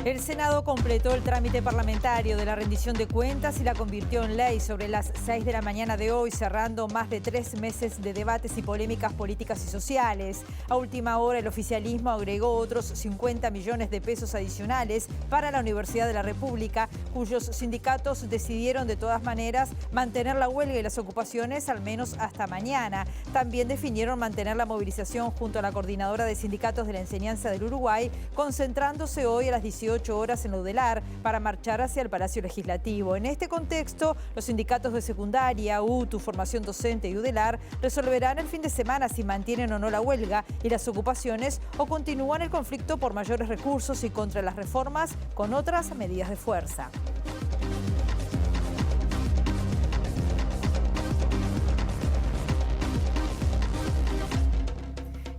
El Senado completó el trámite parlamentario de la rendición de cuentas y la convirtió en ley sobre las 6 de la mañana de hoy, cerrando más de 3 meses de debates y polémicas políticas y sociales. A última hora, el oficialismo agregó otros 50 millones de pesos adicionales para la Universidad de la República, cuyos sindicatos decidieron de todas maneras mantener la huelga y las ocupaciones al menos hasta mañana. También definieron mantener la movilización junto a la Coordinadora de Sindicatos de la Enseñanza del Uruguay, concentrándose hoy a las 18 horas en la UDELAR para marchar hacia el Palacio Legislativo. En este contexto, los sindicatos de secundaria, UTU, Formación Docente y UDELAR resolverán el fin de semana si mantienen o no la huelga y las ocupaciones o continúan el conflicto por mayores recursos y contra las reformas con otras medidas de fuerza.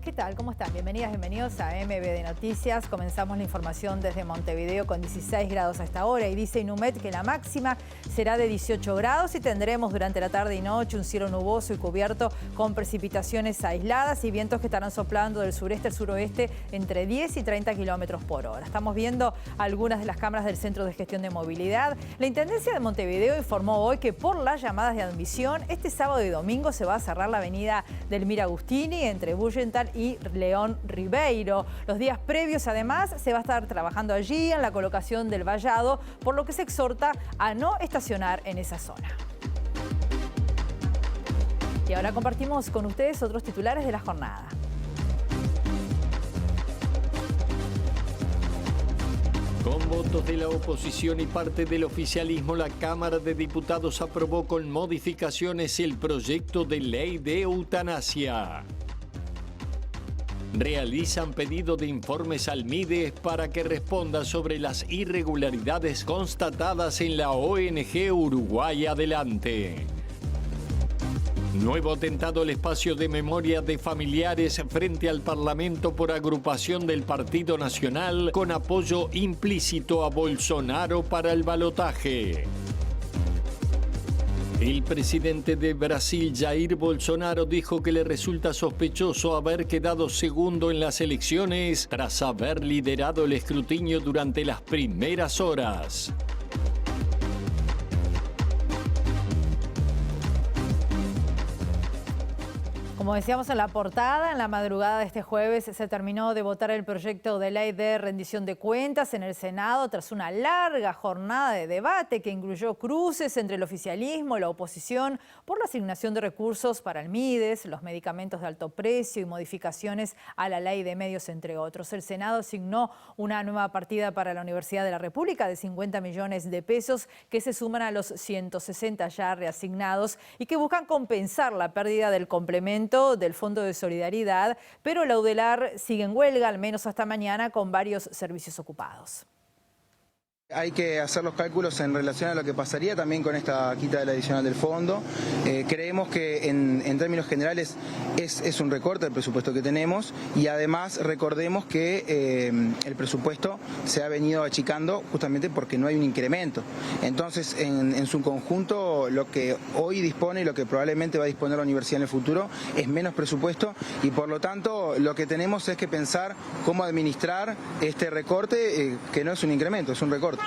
¿Qué tal? ¿Cómo están? Bienvenidas, bienvenidos a MBD Noticias. Comenzamos la información desde Montevideo con 16 grados a esta hora y dice Inumet que la máxima será de 18 grados y tendremos durante la tarde y noche un cielo nuboso y cubierto con precipitaciones aisladas y vientos que estarán soplando del sureste al suroeste entre 10 y 30 kilómetros por hora. Estamos viendo algunas de las cámaras del Centro de Gestión de Movilidad. La Intendencia de Montevideo informó hoy que por las llamadas de admisión, este sábado y domingo se va a cerrar la avenida Delmira Agustini entre Bullenthal y León Ribeiro. Los días previos, además, se va a estar trabajando allí en la colocación del vallado, por lo que se exhorta a no estacionar en esa zona. Y ahora compartimos con ustedes otros titulares de la jornada. Con votos de la oposición y parte del oficialismo, la Cámara de Diputados aprobó con modificaciones el proyecto de ley de eutanasia. Realizan pedido de informes al MIDES para que responda sobre las irregularidades constatadas en la ONG Uruguay Adelante. Nuevo atentado al espacio de memoria de familiares frente al Parlamento por agrupación del Partido Nacional con apoyo implícito a Bolsonaro para el balotaje. El presidente de Brasil, Jair Bolsonaro, dijo que le resulta sospechoso haber quedado segundo en las elecciones tras haber liderado el escrutinio durante las primeras horas. Como decíamos en la portada, en la madrugada de este jueves se terminó de votar el proyecto de ley de rendición de cuentas en el Senado tras una larga jornada de debate que incluyó cruces entre el oficialismo y la oposición por la asignación de recursos para el MIDES, los medicamentos de alto precio y modificaciones a la ley de medios, entre otros. El Senado asignó una nueva partida para la Universidad de la República de 50 millones de pesos que se suman a los 160 ya reasignados y que buscan compensar la pérdida del complemento del Fondo de Solidaridad, pero la UDELAR sigue en huelga, al menos hasta mañana, con varios servicios ocupados. Hay que hacer los cálculos en relación a lo que pasaría también con esta quita del adicional del fondo. Creemos que en términos generales es un recorte del presupuesto que tenemos y además recordemos que el presupuesto se ha venido achicando justamente porque no hay un incremento. Entonces, en su conjunto, lo que hoy dispone y lo que probablemente va a disponer la universidad en el futuro es menos presupuesto y por lo tanto lo que tenemos es que pensar cómo administrar este recorte, que no es un incremento, es un recorte.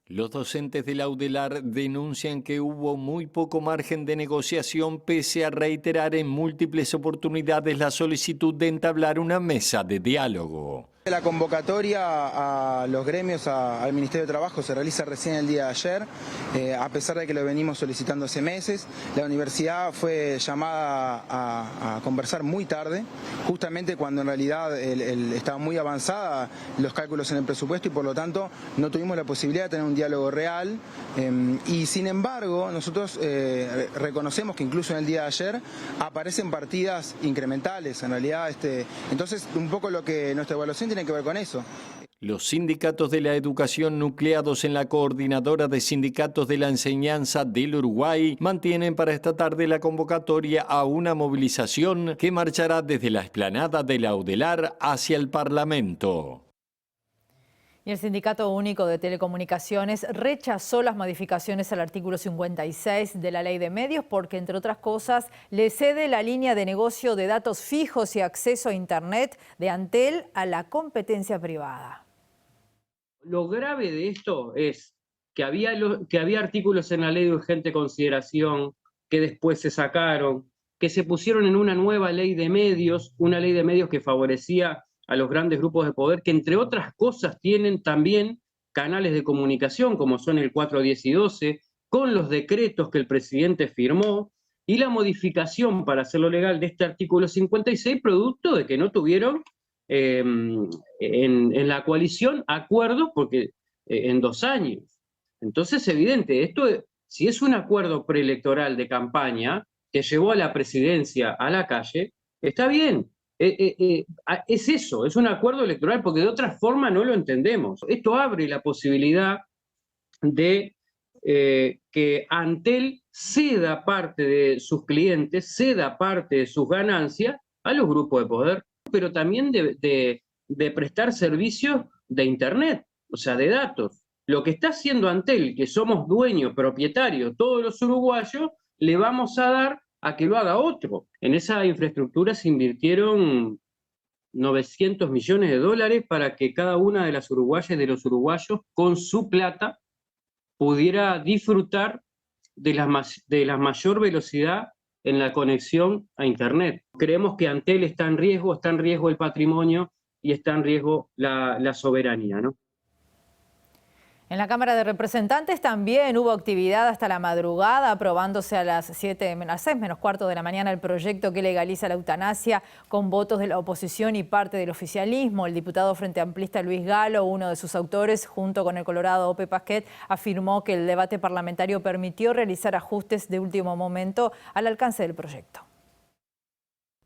Los docentes de la UDELAR denuncian que hubo muy poco margen de negociación pese a reiterar en múltiples oportunidades la solicitud de entablar una mesa de diálogo. La convocatoria a los gremios, al Ministerio de Trabajo, se realiza recién el día de ayer, a pesar de que lo venimos solicitando hace meses. La universidad fue llamada a conversar muy tarde, justamente cuando en realidad estaba muy avanzada los cálculos en el presupuesto y por lo tanto no tuvimos la posibilidad de tener un diálogo real. Y sin embargo, nosotros reconocemos que incluso en el día de ayer aparecen partidas incrementales, en realidad. Entonces, un poco lo que nuestra evaluación tiene que ver con eso. Los sindicatos de la educación nucleados en la Coordinadora de Sindicatos de la Enseñanza del Uruguay mantienen para esta tarde la convocatoria a una movilización que marchará desde la explanada de la UDELAR hacia el Parlamento. Y el Sindicato Único de Telecomunicaciones rechazó las modificaciones al artículo 56 de la Ley de Medios porque, entre otras cosas, le cede la línea de negocio de datos fijos y acceso a Internet de Antel a la competencia privada. Lo grave de esto es que había artículos en la ley de urgente consideración que después se sacaron, que se pusieron en una nueva ley de medios, una ley de medios que favorecía a los grandes grupos de poder, que entre otras cosas tienen también canales de comunicación, como son el 410 y 12, con los decretos que el presidente firmó, y la modificación para hacerlo legal de este artículo 56, producto de que no tuvieron en la coalición acuerdos porque en 2 años. Entonces es evidente, esto, si es un acuerdo preelectoral de campaña que llevó a la presidencia a la calle, está bien. Es eso, es un acuerdo electoral, porque de otra forma no lo entendemos. Esto abre la posibilidad de que Antel ceda parte de sus clientes, ceda parte de sus ganancias a los grupos de poder, pero también de prestar servicios de Internet, o sea, de datos. Lo que está haciendo Antel, que somos dueños, propietarios, todos los uruguayos, le vamos a dar a que lo haga otro. En esa infraestructura se invirtieron 900 millones de dólares para que cada una de las uruguayas y de los uruguayos, con su plata, pudiera disfrutar de la mayor velocidad en la conexión a Internet. Creemos que Antel está en riesgo el patrimonio y está en riesgo la soberanía, ¿no? En la Cámara de Representantes también hubo actividad hasta la madrugada, aprobándose a las 6 menos cuarto de la mañana el proyecto que legaliza la eutanasia con votos de la oposición y parte del oficialismo. El diputado Frente Amplista Luis Galo, uno de sus autores, junto con el colorado Ope Pasquet, afirmó que el debate parlamentario permitió realizar ajustes de último momento al alcance del proyecto.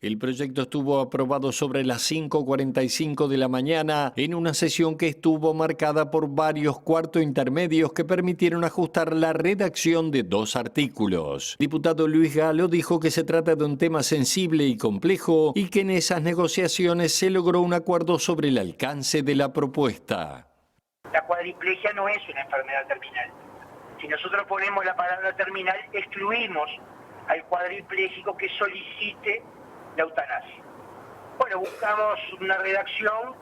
El proyecto estuvo aprobado sobre las 5:45 de la mañana en una sesión que estuvo marcada por varios cuartos intermedios que permitieron ajustar la redacción de 2 artículos. Diputado Luis Galo dijo que se trata de un tema sensible y complejo y que en esas negociaciones se logró un acuerdo sobre el alcance de la propuesta. La cuadriplegia no es una enfermedad terminal. Si nosotros ponemos la palabra terminal, excluimos al cuadripléjico que solicite la eutanasia. Bueno, buscamos una redacción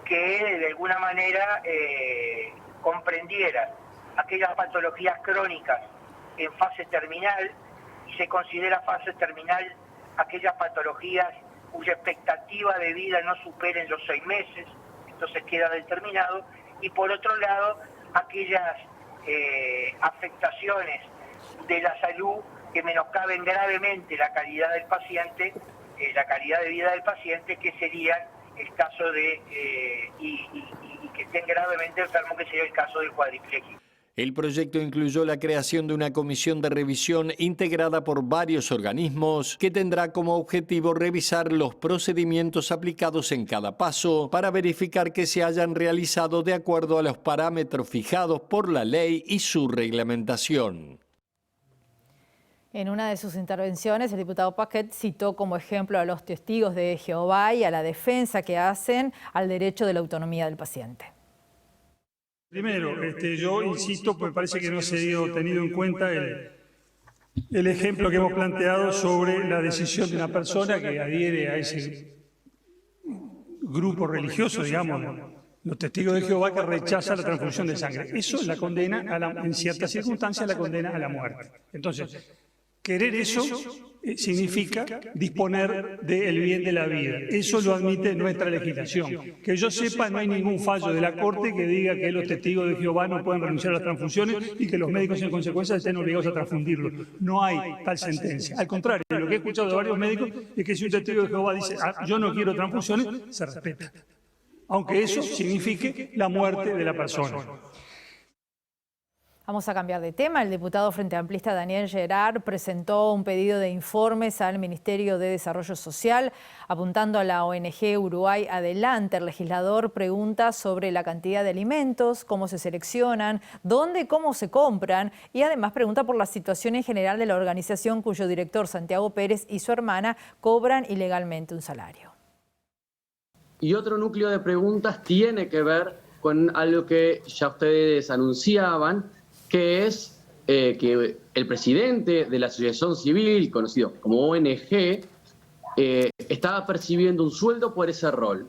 que de alguna manera comprendiera aquellas patologías crónicas en fase terminal, y se considera fase terminal aquellas patologías cuya expectativa de vida no superen los 6 meses, entonces queda determinado, y por otro lado aquellas afectaciones de la salud que menoscaben gravemente la calidad del paciente, la calidad de vida del paciente, que sería el caso de y que estén gravemente enfermos, que sería el caso del cuadripléjico. El proyecto incluyó la creación de una comisión de revisión integrada por varios organismos que tendrá como objetivo revisar los procedimientos aplicados en cada paso para verificar que se hayan realizado de acuerdo a los parámetros fijados por la ley y su reglamentación. En una de sus intervenciones, el diputado Pasquet citó como ejemplo a los testigos de Jehová y a la defensa que hacen al derecho de la autonomía del paciente. Primero, yo insisto, porque parece que no se dio tenido en cuenta el ejemplo que hemos planteado sobre la decisión de una persona que adhiere a ese grupo religioso, digamos, los testigos de Jehová, que rechaza la transfusión de sangre. Eso la condena, en ciertas circunstancias, la condena a la muerte. Entonces, querer eso significa disponer del bien de la vida. Eso lo admite nuestra legislación. Que yo sepa, no hay ningún fallo de la Corte que diga que los testigos de Jehová no pueden renunciar a las transfusiones y que los médicos en consecuencia estén obligados a transfundirlo. No hay tal sentencia. Al contrario, lo que he escuchado de varios médicos es que si un testigo de Jehová dice yo no quiero transfusiones, se respeta. Aunque eso signifique la muerte de la persona. Vamos a cambiar de tema. El diputado Frente Amplista Daniel Gerard presentó un pedido de informes al Ministerio de Desarrollo Social, apuntando a la ONG Uruguay Adelante. El legislador pregunta sobre la cantidad de alimentos, cómo se seleccionan, dónde y cómo se compran, y además pregunta por la situación en general de la organización cuyo director, Santiago Pérez, y su hermana cobran ilegalmente un salario. Y otro núcleo de preguntas tiene que ver con algo que ya ustedes anunciaban, que es que el presidente de la asociación civil, conocido como ONG, estaba percibiendo un sueldo por ese rol.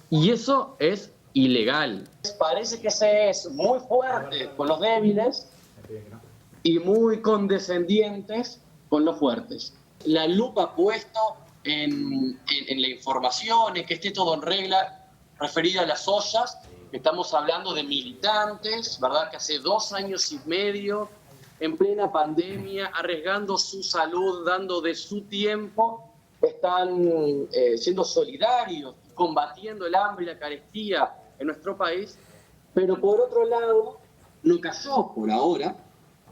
Y eso es ilegal. Parece que se es muy fuerte con los débiles y muy condescendientes con los fuertes. La lupa puesto en la información, en que esté todo en regla, referida a las ollas. Estamos hablando de militantes, ¿verdad?, que hace 2 años y medio, en plena pandemia, arriesgando su salud, dando de su tiempo, están siendo solidarios, combatiendo el hambre y la carestía en nuestro país. Pero por otro lado, no cayó por ahora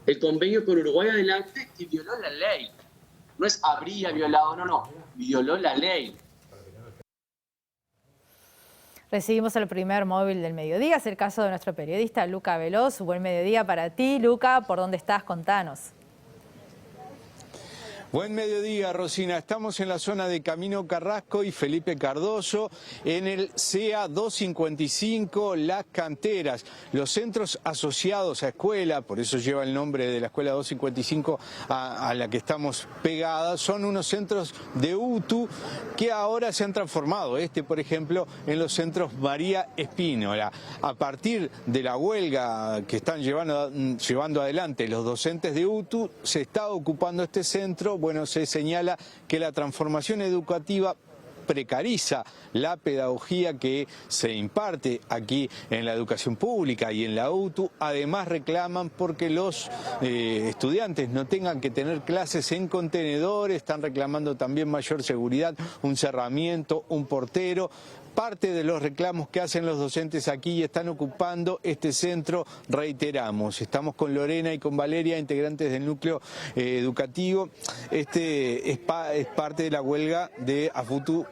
el convenio con Uruguay Adelante, que violó la ley. No es habría violado, no, violó la ley. Recibimos el primer móvil del mediodía, es el caso de nuestro periodista Luca Veloz. Buen mediodía para ti, Luca. ¿Por dónde estás? Contanos. Buen mediodía, Rosina. Estamos en la zona de Camino Carrasco y Felipe Cardoso, en el CEA 255, Las Canteras. Los centros asociados a escuela, por eso lleva el nombre de la escuela 255 a la que estamos pegadas, son unos centros de UTU que ahora se han transformado. Por ejemplo, en los centros María Espínola. A partir de la huelga que están llevando adelante los docentes de UTU, se está ocupando este centro. Bueno, se señala que la transformación educativa precariza la pedagogía que se imparte aquí en la educación pública y en la UTU. Además reclaman porque los estudiantes no tengan que tener clases en contenedores, están reclamando también mayor seguridad, un cerramiento, un portero. Parte de los reclamos que hacen los docentes aquí y están ocupando este centro, reiteramos. Estamos con Lorena y con Valeria, integrantes del núcleo educativo. Es parte de la huelga de AFUTU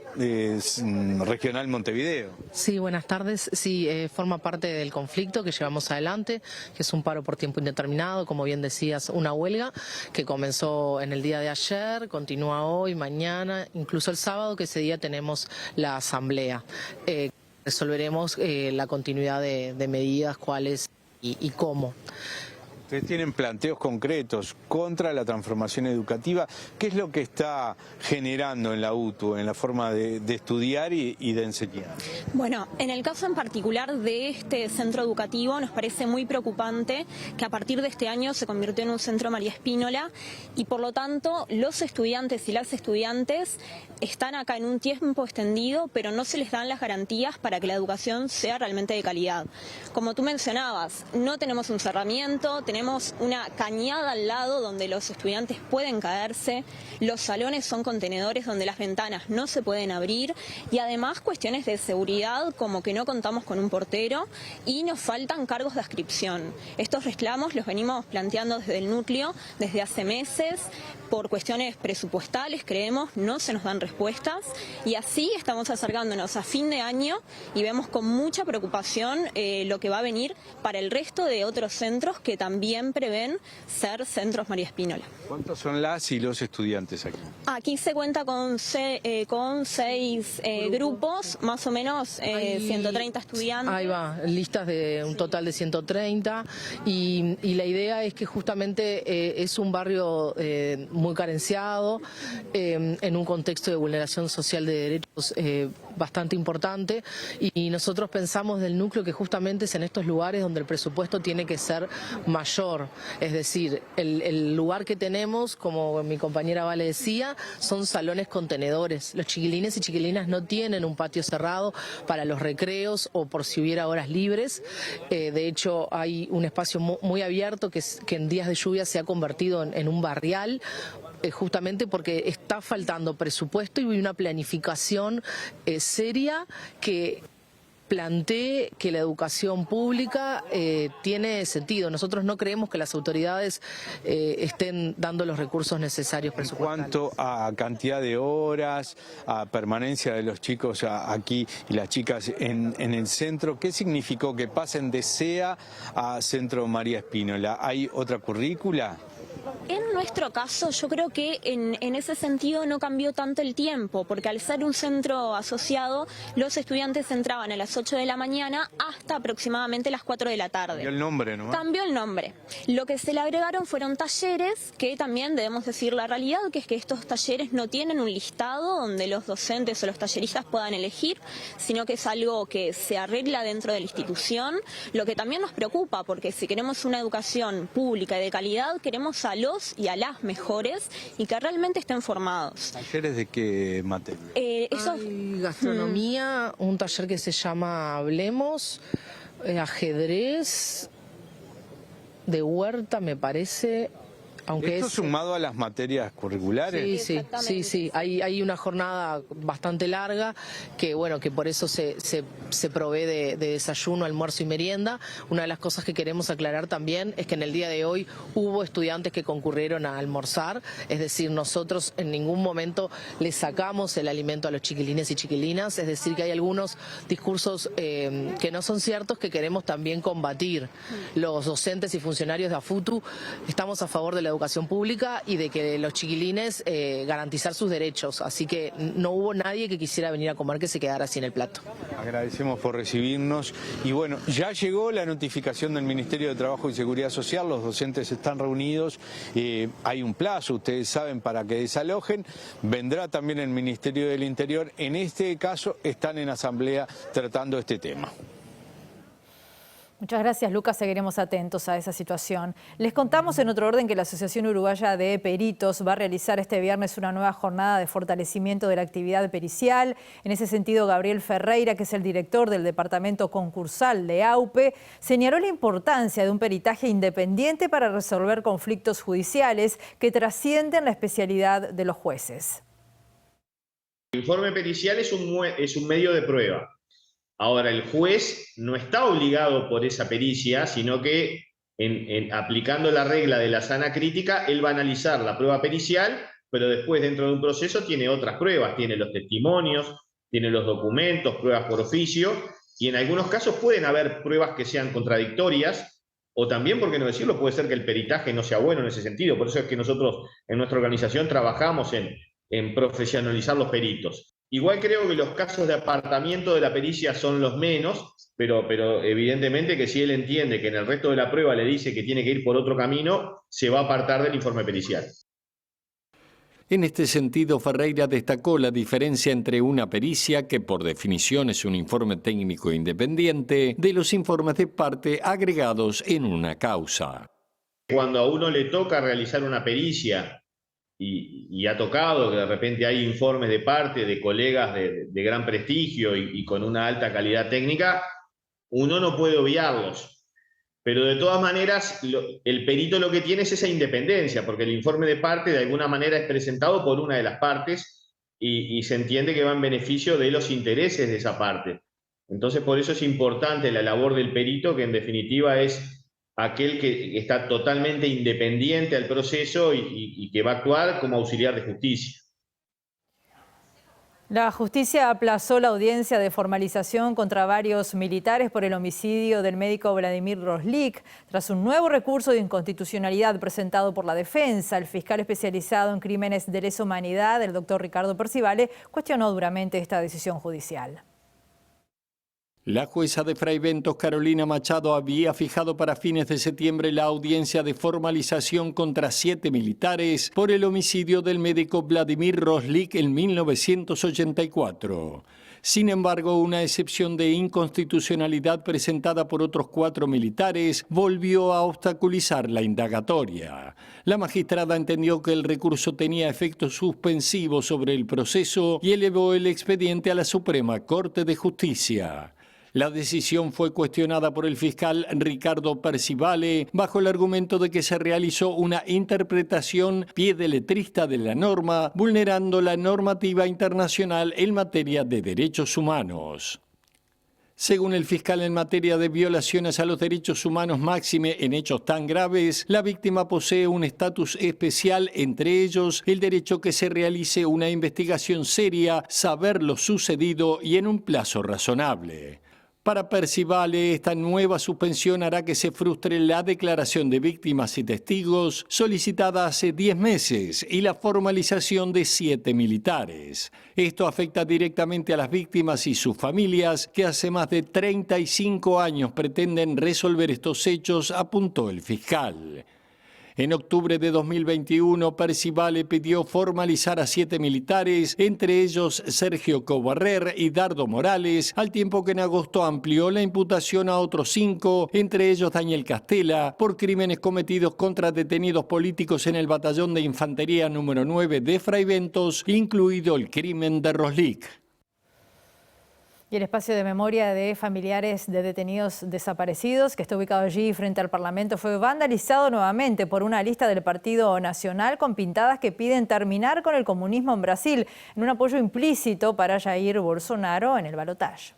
Regional Montevideo. Sí, buenas tardes. Sí, forma parte del conflicto que llevamos adelante, que es un paro por tiempo indeterminado, como bien decías, una huelga que comenzó en el día de ayer, continúa hoy, mañana, incluso el sábado, que ese día tenemos la asamblea. Resolveremos la continuidad de medidas, cuáles y cómo. Ustedes tienen planteos concretos contra la transformación educativa. ¿Qué es lo que está generando en la UTU, en la forma de estudiar y de enseñar? Bueno, en el caso en particular de este centro educativo, nos parece muy preocupante que a partir de este año se convirtió en un centro María Espínola y por lo tanto los estudiantes y las estudiantes están acá en un tiempo extendido, pero no se les dan las garantías para que la educación sea realmente de calidad. Como tú mencionabas, no tenemos un cerramiento, tenemos una cañada al lado donde los estudiantes pueden caerse, los salones son contenedores donde las ventanas no se pueden abrir y además cuestiones de seguridad como que no contamos con un portero y nos faltan cargos de adscripción. Estos reclamos los venimos planteando desde el núcleo desde hace meses. Por cuestiones presupuestales, creemos, no se nos dan respuestas y así estamos acercándonos a fin de año y vemos con mucha preocupación lo que va a venir para el resto de otros centros que también prevén ser centros María Espínola. ¿Cuántos son las y los estudiantes aquí? Aquí se cuenta con 6 grupos, más o menos 130 estudiantes. Ahí va, listas de un total de 130 y la idea es que justamente es un barrio muy carenciado, en un contexto de vulneración social de derechos bastante importante y nosotros pensamos del núcleo que justamente es en estos lugares donde el presupuesto tiene que ser mayor, es decir, el lugar que tenemos, como mi compañera Vale decía, son salones contenedores. Los chiquilines y chiquilinas no tienen un patio cerrado para los recreos o por si hubiera horas libres. De hecho, hay un espacio muy abierto que en días de lluvia se ha convertido en un barrial, justamente porque está faltando presupuesto y una planificación seria que plantee que la educación pública tiene sentido. Nosotros no creemos que las autoridades estén dando los recursos necesarios presupuestales. En cuanto a cantidad de horas, a permanencia de los chicos aquí y las chicas en el centro, ¿qué significó que pasen de CEA a Centro María Espínola? ¿Hay otra currícula? En nuestro caso, yo creo que en ese sentido no cambió tanto el tiempo, porque al ser un centro asociado, los estudiantes entraban a las 8 de la mañana hasta aproximadamente las 4 de la tarde. Cambió el nombre, ¿no? Cambió el nombre. Lo que se le agregaron fueron talleres, que también debemos decir la realidad, que es que estos talleres no tienen un listado donde los docentes o los talleristas puedan elegir, sino que es algo que se arregla dentro de la institución, lo que también nos preocupa, porque si queremos una educación pública y de calidad, queremos a los y a las mejores y que realmente estén formados. ¿Talleres de qué materia? Hay gastronomía, un taller que se llama Hablemos, ajedrez, de huerta me parece. Aunque ¿Esto sumado a las materias curriculares? Sí. Hay una jornada bastante larga que, bueno, que por eso se provee de desayuno, almuerzo y merienda. Una de las cosas que queremos aclarar también es que en el día de hoy hubo estudiantes que concurrieron a almorzar, es decir, nosotros en ningún momento les sacamos el alimento a los chiquilines y chiquilinas, es decir, que hay algunos discursos que no son ciertos que queremos también combatir. Los docentes y funcionarios de AFUTU estamos a favor de la educación pública y de que los chiquilines garantizar sus derechos, así que no hubo nadie que quisiera venir a comer que se quedara sin el plato. Agradecemos por recibirnos y bueno, ya llegó la notificación del Ministerio de Trabajo y Seguridad Social, los docentes están reunidos, hay un plazo, ustedes saben, para que desalojen, vendrá también el Ministerio del Interior, en este caso están en asamblea tratando este tema. Muchas gracias, Lucas. Seguiremos atentos a esa situación. Les contamos en otro orden que la Asociación Uruguaya de Peritos va a realizar este viernes una nueva jornada de fortalecimiento de la actividad pericial. En ese sentido, Gabriel Ferreira, que es el director del departamento concursal de AUPE, señaló la importancia de un peritaje independiente para resolver conflictos judiciales que trascienden la especialidad de los jueces. El informe pericial es un medio de prueba. Ahora, el juez no está obligado por esa pericia, sino que aplicando la regla de la sana crítica, él va a analizar la prueba pericial, pero después dentro de un proceso tiene otras pruebas, tiene los testimonios, tiene los documentos, pruebas por oficio, y en algunos casos pueden haber pruebas que sean contradictorias, o también, por qué no decirlo, puede ser que el peritaje no sea bueno en ese sentido. Por eso es que nosotros en nuestra organización trabajamos en profesionalizar los peritos. Igual creo que los casos de apartamiento de la pericia son los menos, pero evidentemente que si él entiende que en el resto de la prueba le dice que tiene que ir por otro camino, se va a apartar del informe pericial. En este sentido, Ferreira destacó la diferencia entre una pericia, que por definición es un informe técnico independiente, de los informes de parte agregados en una causa. Cuando a uno le toca realizar una pericia, y ha tocado que de repente hay informes de parte de colegas de gran prestigio y con una alta calidad técnica, uno no puede obviarlos. Pero de todas maneras, el perito lo que tiene es esa independencia, porque el informe de parte de alguna manera es presentado por una de las partes y se entiende que va en beneficio de los intereses de esa parte. Entonces, por eso es importante la labor del perito, que en definitiva es aquel que está totalmente independiente al proceso y que va a actuar como auxiliar de justicia. La justicia aplazó la audiencia de formalización contra varios militares por el homicidio del médico Vladimir Roslik. Tras un nuevo recurso de inconstitucionalidad presentado por la defensa, el fiscal especializado en crímenes de lesa humanidad, el doctor Ricardo Percivale, cuestionó duramente esta decisión judicial. La jueza de Fraiventos, Carolina Machado, había fijado para fines de septiembre la audiencia de formalización contra 7 militares por el homicidio del médico Vladimir Roslik en 1984. Sin embargo, una excepción de inconstitucionalidad presentada por otros 4 militares volvió a obstaculizar la indagatoria. La magistrada entendió que el recurso tenía efecto suspensivo sobre el proceso y elevó el expediente a la Suprema Corte de Justicia. La decisión fue cuestionada por el fiscal Ricardo Percivale bajo el argumento de que se realizó una interpretación piedeletrista de la norma, vulnerando la normativa internacional en materia de derechos humanos. Según el fiscal, en materia de violaciones a los derechos humanos, máxime en hechos tan graves, la víctima posee un estatus especial, entre ellos el derecho que se realice una investigación seria, saber lo sucedido y en un plazo razonable. Para Percivale, esta nueva suspensión hará que se frustre la declaración de víctimas y testigos solicitada hace 10 meses y la formalización de 7 militares. Esto afecta directamente a las víctimas y sus familias, que hace más de 35 años pretenden resolver estos hechos, apuntó el fiscal. En octubre de 2021, Percivale pidió formalizar a 7 militares, entre ellos Sergio Cobarrer y Dardo Morales, al tiempo que en agosto amplió la imputación a otros 5, entre ellos Daniel Castela, por crímenes cometidos contra detenidos políticos en el batallón de infantería número 9 de Fraiventos, incluido el crimen de Roslik. Y el espacio de memoria de familiares de detenidos desaparecidos, que está ubicado allí frente al Parlamento, fue vandalizado nuevamente por una lista del Partido Nacional con pintadas que piden terminar con el comunismo en Brasil, en un apoyo implícito para Jair Bolsonaro en el balotaje.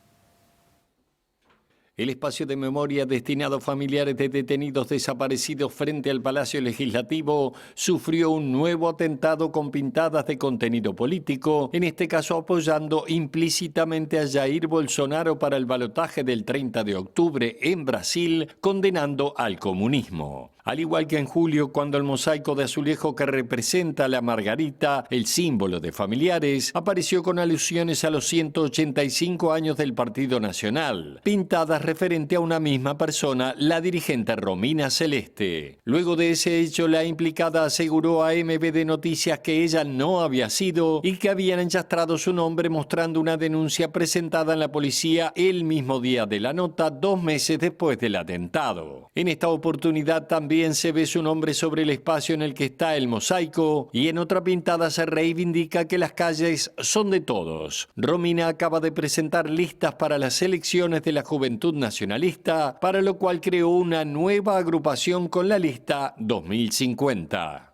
El espacio de memoria destinado a familiares de detenidos desaparecidos frente al Palacio Legislativo sufrió un nuevo atentado con pintadas de contenido político, en este caso apoyando implícitamente a Jair Bolsonaro para el balotaje del 30 de octubre en Brasil, condenando al comunismo. Al igual que en julio, cuando el mosaico de azulejo que representa a la margarita, el símbolo de familiares, apareció con alusiones a los 185 años del Partido Nacional, pintadas referente a una misma persona, la dirigente Romina Celeste. Luego de ese hecho, la implicada aseguró a MBD Noticias que ella no había sido y que habían enchastrado su nombre, mostrando una denuncia presentada en la policía el mismo día de la nota, 2 meses después del atentado. En esta oportunidad también se ve su nombre sobre el espacio en el que está el mosaico, y en otra pintada se reivindica que las calles son de todos. Romina acaba de presentar listas para las elecciones de la Juventud Nacionalista, para lo cual creó una nueva agrupación con la lista 2050.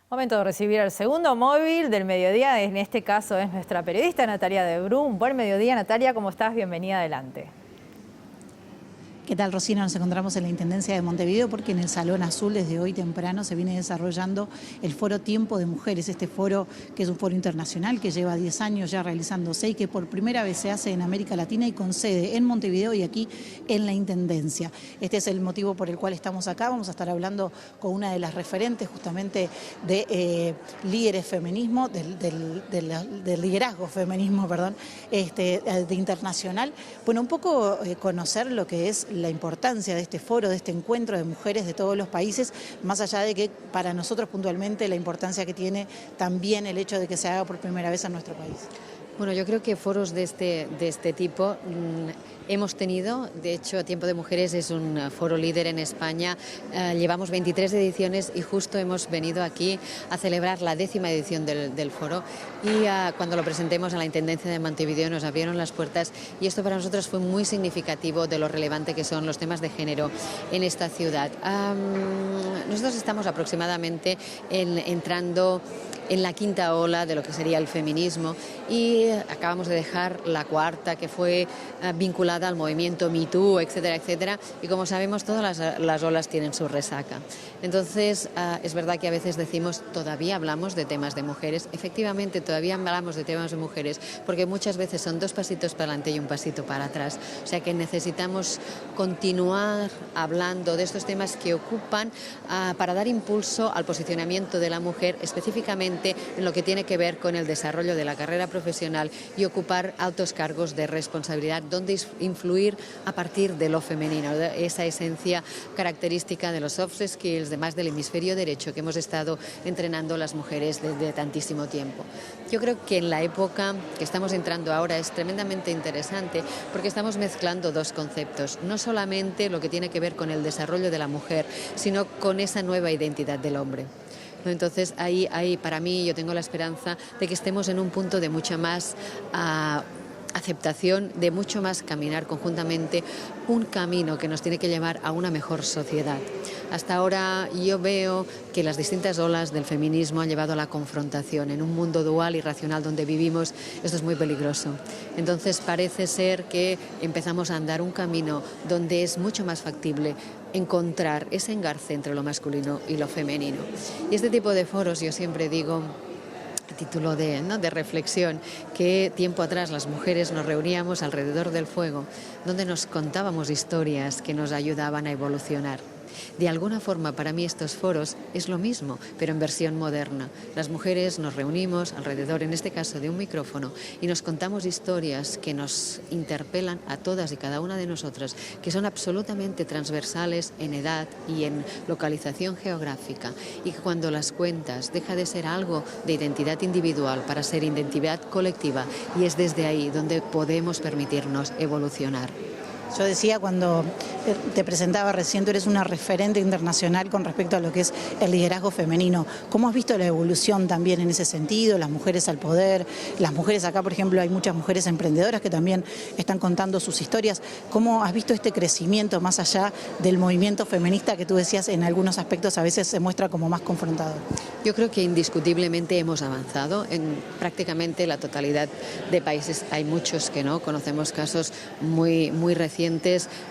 Momento de recibir el segundo móvil del mediodía. En este caso es nuestra periodista Natalia de Brum. Buen mediodía, Natalia, ¿cómo estás? Bienvenida, adelante. ¿Qué tal, Rosina? Nos encontramos en la Intendencia de Montevideo porque en el Salón Azul desde hoy temprano se viene desarrollando el foro Tiempo de Mujeres, este foro que es un foro internacional que lleva 10 años ya realizándose y que por primera vez se hace en América Latina y con sede en Montevideo y aquí en la Intendencia. Este es el motivo por el cual estamos acá. Vamos a estar hablando con una de las referentes justamente de líderes feminismo, del liderazgo feminismo, perdón, de internacional. Bueno, un poco conocer lo que es la importancia de este foro, de este encuentro de mujeres de todos los países, más allá de que para nosotros puntualmente la importancia que tiene también el hecho de que se haga por primera vez en nuestro país. Bueno, yo creo que foros de este tipo hemos tenido. De hecho, Tiempo de Mujeres es un foro líder en España. Llevamos 23 ediciones y justo hemos venido aquí a celebrar la 10ª edición del foro. Y cuando lo presentemos a la Intendencia de Montevideo nos abrieron las puertas y esto para nosotros fue muy significativo de lo relevante que son los temas de género en esta ciudad. Nosotros estamos aproximadamente entrando en la 5ª ola de lo que sería el feminismo y acabamos de dejar la 4ª, que fue vinculada al movimiento Me Too, etcétera, etcétera, y como sabemos todas las olas tienen su resaca. Entonces es verdad que a veces decimos todavía hablamos de temas de mujeres. Efectivamente todavía hablamos de temas de mujeres porque muchas veces son 2 pasitos para adelante y 1 pasito para atrás, o sea que necesitamos continuar hablando de estos temas que ocupan para dar impulso al posicionamiento de la mujer, específicamente en lo que tiene que ver con el desarrollo de la carrera profesional y ocupar altos cargos de responsabilidad, donde influir a partir de lo femenino, de esa esencia característica de los soft skills, de más del hemisferio derecho que hemos estado entrenando las mujeres desde tantísimo tiempo. Yo creo que en la época que estamos entrando ahora es tremendamente interesante porque estamos mezclando 2 conceptos, no solamente lo que tiene que ver con el desarrollo de la mujer, sino con esa nueva identidad del hombre. Entonces ahí para mí yo tengo la esperanza de que estemos en un punto de mucha más aceptación, de mucho más caminar conjuntamente un camino que nos tiene que llevar a una mejor sociedad. Hasta ahora yo veo que las distintas olas del feminismo han llevado a la confrontación. En un mundo dual y racional donde vivimos, esto es muy peligroso. Entonces parece ser que empezamos a andar un camino donde es mucho más factible encontrar ese engarce entre lo masculino y lo femenino. Y este tipo de foros, yo siempre digo, a título de reflexión, que tiempo atrás las mujeres nos reuníamos alrededor del fuego, donde nos contábamos historias que nos ayudaban a evolucionar. De alguna forma, para mí estos foros es lo mismo, pero en versión moderna. Las mujeres nos reunimos alrededor, en este caso, de un micrófono y nos contamos historias que nos interpelan a todas y cada una de nosotras, que son absolutamente transversales en edad y en localización geográfica, y que cuando las cuentas deja de ser algo de identidad individual para ser identidad colectiva, y es desde ahí donde podemos permitirnos evolucionar. Yo decía cuando te presentaba recién, tú eres una referente internacional con respecto a lo que es el liderazgo femenino. ¿Cómo has visto la evolución también en ese sentido? Las mujeres al poder, las mujeres acá, por ejemplo, hay muchas mujeres emprendedoras que también están contando sus historias. ¿Cómo has visto este crecimiento más allá del movimiento feminista que tú decías en algunos aspectos a veces se muestra como más confrontador? Yo creo que indiscutiblemente hemos avanzado en prácticamente la totalidad de países. Hay muchos que no, conocemos casos muy recientes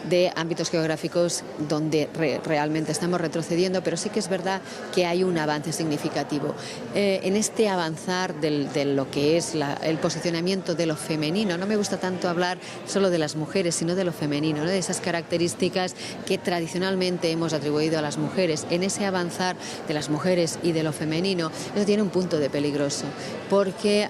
de ámbitos geográficos donde realmente estamos retrocediendo, pero sí que es verdad que hay un avance significativo. En este avanzar de lo que es el posicionamiento de lo femenino, no me gusta tanto hablar solo de las mujeres, sino de lo femenino, ¿no? De esas características que tradicionalmente hemos atribuido a las mujeres. En ese avanzar de las mujeres y de lo femenino, eso tiene un punto de peligroso, porque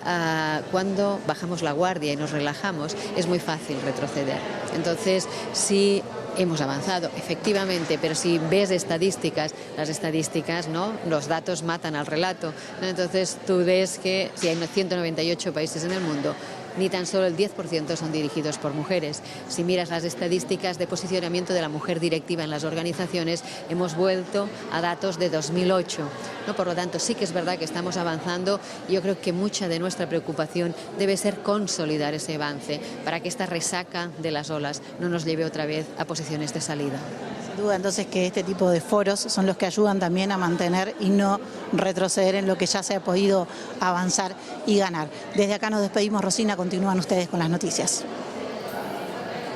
cuando bajamos la guardia y nos relajamos, es muy fácil retroceder. Entonces, sí hemos avanzado, efectivamente, pero si ves estadísticas, las estadísticas, ¿no? Los datos matan al relato, ¿no? Entonces tú ves que si hay 198 países en el mundo, ni tan solo el 10% son dirigidos por mujeres. Si miras las estadísticas de posicionamiento de la mujer directiva en las organizaciones, hemos vuelto a datos de 2008. ¿No? Por lo tanto, sí que es verdad que estamos avanzando. Yo creo que mucha de nuestra preocupación debe ser consolidar ese avance para que esta resaca de las olas no nos lleve otra vez a posiciones de salida. Sin duda, entonces, que este tipo de foros son los que ayudan también a mantener y no retroceder en lo que ya se ha podido avanzar y ganar. Desde acá nos despedimos, Rosina, continúan ustedes con las noticias.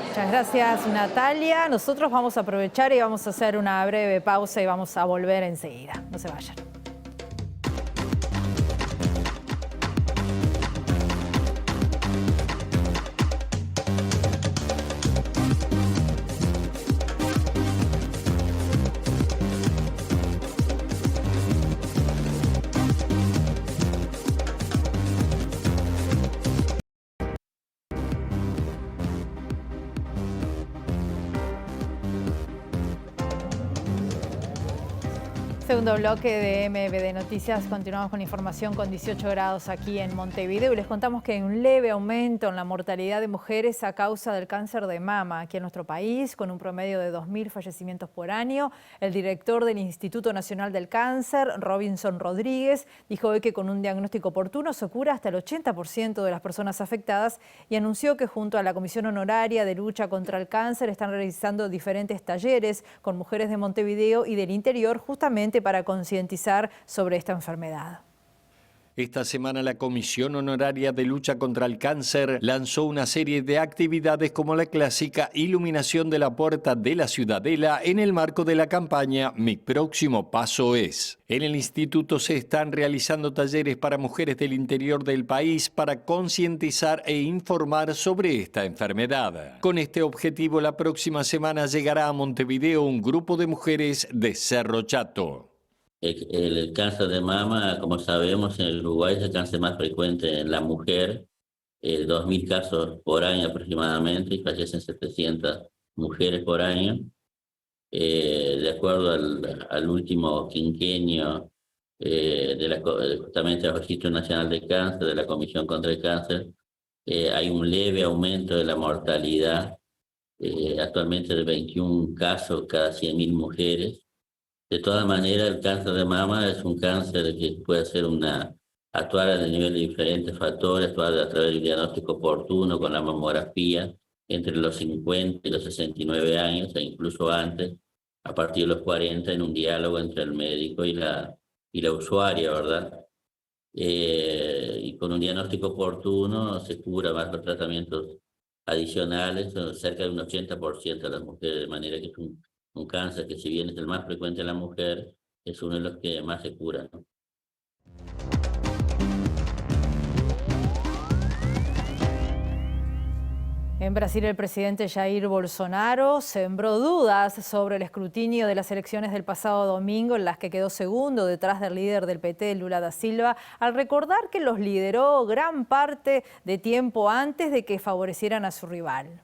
Muchas gracias, Natalia. Nosotros vamos a aprovechar y vamos a hacer una breve pausa y vamos a volver enseguida. No se vayan. Segundo bloque de MBD Noticias. Continuamos con información con 18 grados aquí en Montevideo. Y les contamos que hay un leve aumento en la mortalidad de mujeres a causa del cáncer de mama aquí en nuestro país, con un promedio de 2.000 fallecimientos por año. El director del Instituto Nacional del Cáncer, Robinson Rodríguez, dijo hoy que con un diagnóstico oportuno se cura hasta el 80% de las personas afectadas y anunció que junto a la Comisión Honoraria de Lucha contra el Cáncer están realizando diferentes talleres con mujeres de Montevideo y del interior justamente para concientizar sobre esta enfermedad. Esta semana la Comisión Honoraria de Lucha contra el Cáncer lanzó una serie de actividades como la clásica iluminación de la puerta de la Ciudadela en el marco de la campaña Mi próximo paso es. En el instituto se están realizando talleres para mujeres del interior del país para concientizar e informar sobre esta enfermedad. Con este objetivo, la próxima semana llegará a Montevideo un grupo de mujeres de Cerro Chato. El cáncer de mama, como sabemos, en el Uruguay es el cáncer más frecuente en la mujer, 2.000 casos por año aproximadamente, y fallecen 700 mujeres por año. De acuerdo al último quinquenio justamente del Registro Nacional de Cáncer, de la Comisión contra el Cáncer, hay un leve aumento de la mortalidad, actualmente de 21 casos cada 100.000 mujeres. De todas maneras, el cáncer de mama es un cáncer que puede ser actuar a nivel de diferentes factores, actuar a través del diagnóstico oportuno con la mamografía entre los 50 y los 69 años e incluso antes, a partir de los 40, en un diálogo entre el médico y la usuaria, ¿verdad? Y con un diagnóstico oportuno se cura más los tratamientos adicionales, cerca de un 80% de las mujeres, de manera que es un cáncer que, si bien es el más frecuente en la mujer, es uno de los que más se cura, ¿no? En Brasil, el presidente Jair Bolsonaro sembró dudas sobre el escrutinio de las elecciones del pasado domingo, en las que quedó segundo detrás del líder del PT, Lula da Silva, al recordar que los lideró gran parte de tiempo antes de que favorecieran a su rival.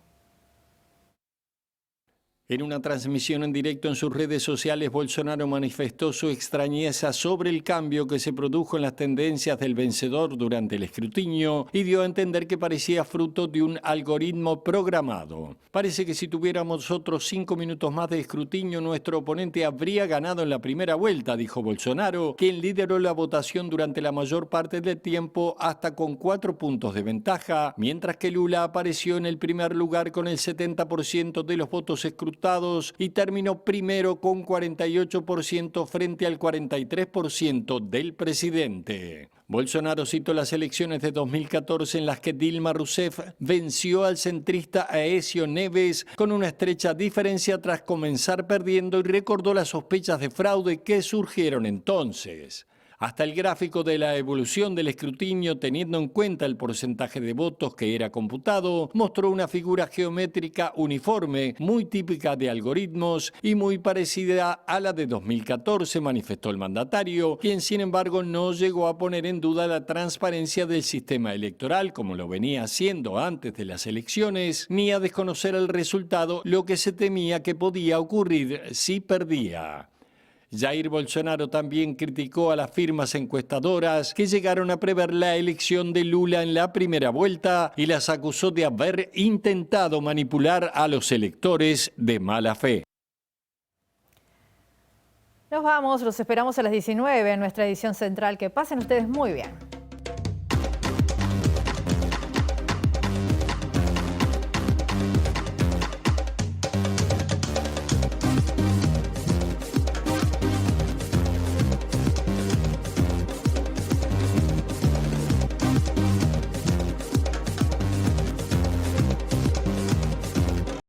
En una transmisión en directo en sus redes sociales, Bolsonaro manifestó su extrañeza sobre el cambio que se produjo en las tendencias del vencedor durante el escrutinio y dio a entender que parecía fruto de un algoritmo programado. Parece que si tuviéramos otros 5 minutos más de escrutinio, nuestro oponente habría ganado en la primera vuelta, dijo Bolsonaro, quien lideró la votación durante la mayor parte del tiempo hasta con 4 puntos de ventaja, mientras que Lula apareció en el primer lugar con el 70% de los votos escrutados y terminó primero con 48% frente al 43% del presidente. Bolsonaro citó las elecciones de 2014 en las que Dilma Rousseff venció al centrista Aécio Neves con una estrecha diferencia tras comenzar perdiendo y recordó las sospechas de fraude que surgieron entonces. Hasta el gráfico de la evolución del escrutinio, teniendo en cuenta el porcentaje de votos que era computado, mostró una figura geométrica uniforme, muy típica de algoritmos y muy parecida a la de 2014, manifestó el mandatario, quien sin embargo no llegó a poner en duda la transparencia del sistema electoral, como lo venía haciendo antes de las elecciones, ni a desconocer el resultado, lo que se temía que podía ocurrir si perdía. Jair Bolsonaro también criticó a las firmas encuestadoras que llegaron a prever la elección de Lula en la primera vuelta y las acusó de haber intentado manipular a los electores de mala fe. Nos vamos, los esperamos a las 19 en nuestra edición central. Que pasen ustedes muy bien.